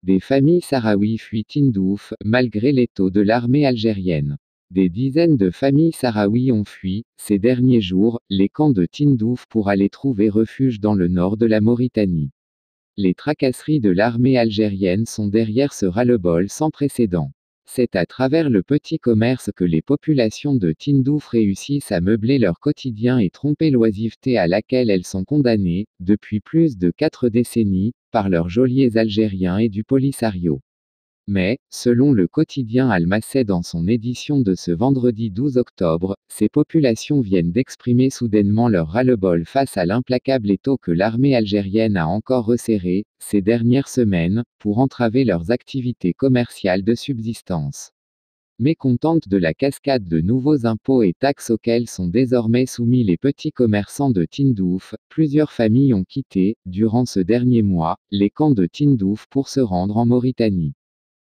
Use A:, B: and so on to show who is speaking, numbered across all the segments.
A: Des familles sahraouis fuient Tindouf, malgré l'étau de l'armée algérienne. Des dizaines de familles sahraouis ont fui, ces derniers jours, les camps de Tindouf pour aller trouver refuge dans le nord de la Mauritanie. Les tracasseries de l'armée algérienne sont derrière ce ras-le-bol sans précédent. C'est à travers le petit commerce que les populations de Tindouf réussissent à meubler leur quotidien et tromper l'oisiveté à laquelle elles sont condamnées, depuis plus de 4 décennies, par leurs geôliers algériens et du Polisario. Mais, selon le quotidien Al-Masset dans son édition de ce vendredi 12 octobre, ces populations viennent d'exprimer soudainement leur ras-le-bol face à l'implacable étau que l'armée algérienne a encore resserré, ces dernières semaines, pour entraver leurs activités commerciales de subsistance. Mécontentes de la cascade de nouveaux impôts et taxes auxquels sont désormais soumis les petits commerçants de Tindouf, plusieurs familles ont quitté, durant ce dernier mois, les camps de Tindouf pour se rendre en Mauritanie.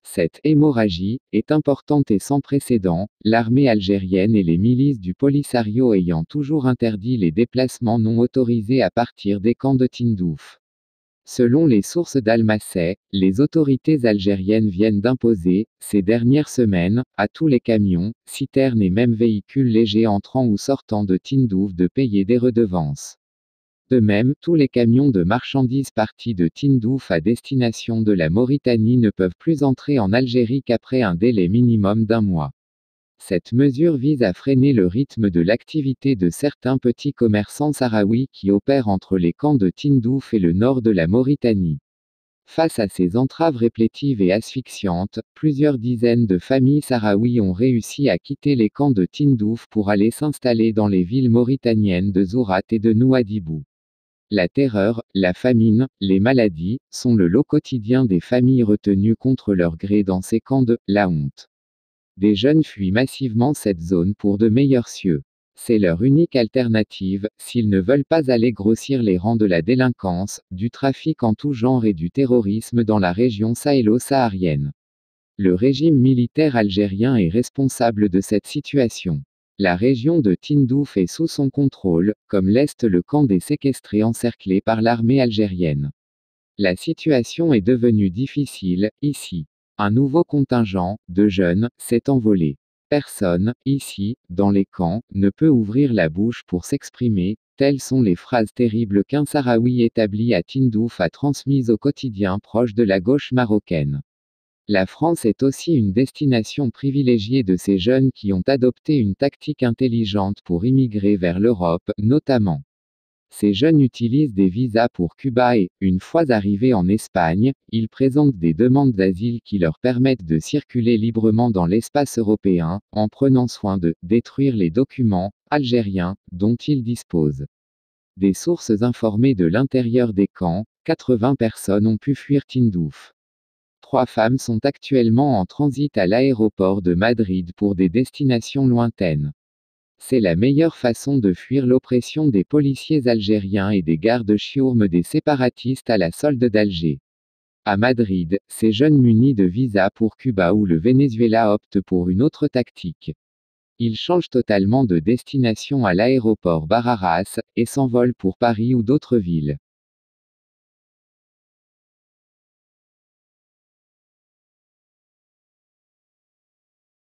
A: Cette hémorragie est importante et sans précédent, l'armée algérienne et les milices du Polisario ayant toujours interdit les déplacements non autorisés à partir des camps de Tindouf. Selon les sources d'Al-Masset, les autorités algériennes viennent d'imposer, ces dernières semaines, à tous les camions, citernes et même véhicules légers entrant ou sortant de Tindouf de payer des redevances. De même, tous les camions de marchandises partis de Tindouf à destination de la Mauritanie ne peuvent plus entrer en Algérie qu'après un délai minimum d'1 mois. Cette mesure vise à freiner le rythme de l'activité de certains petits commerçants sahraouis qui opèrent entre les camps de Tindouf et le nord de la Mauritanie. Face à ces entraves réplétives et asphyxiantes, plusieurs dizaines de familles sahraouis ont réussi à quitter les camps de Tindouf pour aller s'installer dans les villes mauritaniennes de Zourat et de Nouadhibou. La terreur, la famine, les maladies, sont le lot quotidien des familles retenues contre leur gré dans ces camps de la honte. Des jeunes fuient massivement cette zone pour de meilleurs cieux. C'est leur unique alternative, s'ils ne veulent pas aller grossir les rangs de la délinquance, du trafic en tout genre et du terrorisme dans la région sahélo-saharienne. Le régime militaire algérien est responsable de cette situation. La région de Tindouf est sous son contrôle, comme l'est le camp des séquestrés encerclé par l'armée algérienne. La situation est devenue difficile, ici. Un nouveau contingent, de jeunes, s'est envolé. Personne, ici, dans les camps, ne peut ouvrir la bouche pour s'exprimer, telles sont les phrases terribles qu'un Sahraoui établi à Tindouf a transmises au quotidien proche de la gauche marocaine. La France est aussi une destination privilégiée de ces jeunes qui ont adopté une tactique intelligente pour immigrer vers l'Europe, notamment. Ces jeunes utilisent des visas pour Cuba et, une fois arrivés en Espagne, ils présentent des demandes d'asile qui leur permettent de circuler librement dans l'espace européen, en prenant soin de détruire les documents algériens dont ils disposent. Des sources informées de l'intérieur des camps, 80 personnes ont pu fuir Tindouf. 3 femmes sont actuellement en transit à l'aéroport de Madrid pour des destinations lointaines. C'est la meilleure façon de fuir l'oppression des policiers algériens et des gardes chiourmes des séparatistes à la solde d'Alger. À Madrid, ces jeunes munis de visas pour Cuba ou le Venezuela optent pour une autre tactique. Ils changent totalement de destination à l'aéroport Barajas, et s'envolent pour Paris ou d'autres villes.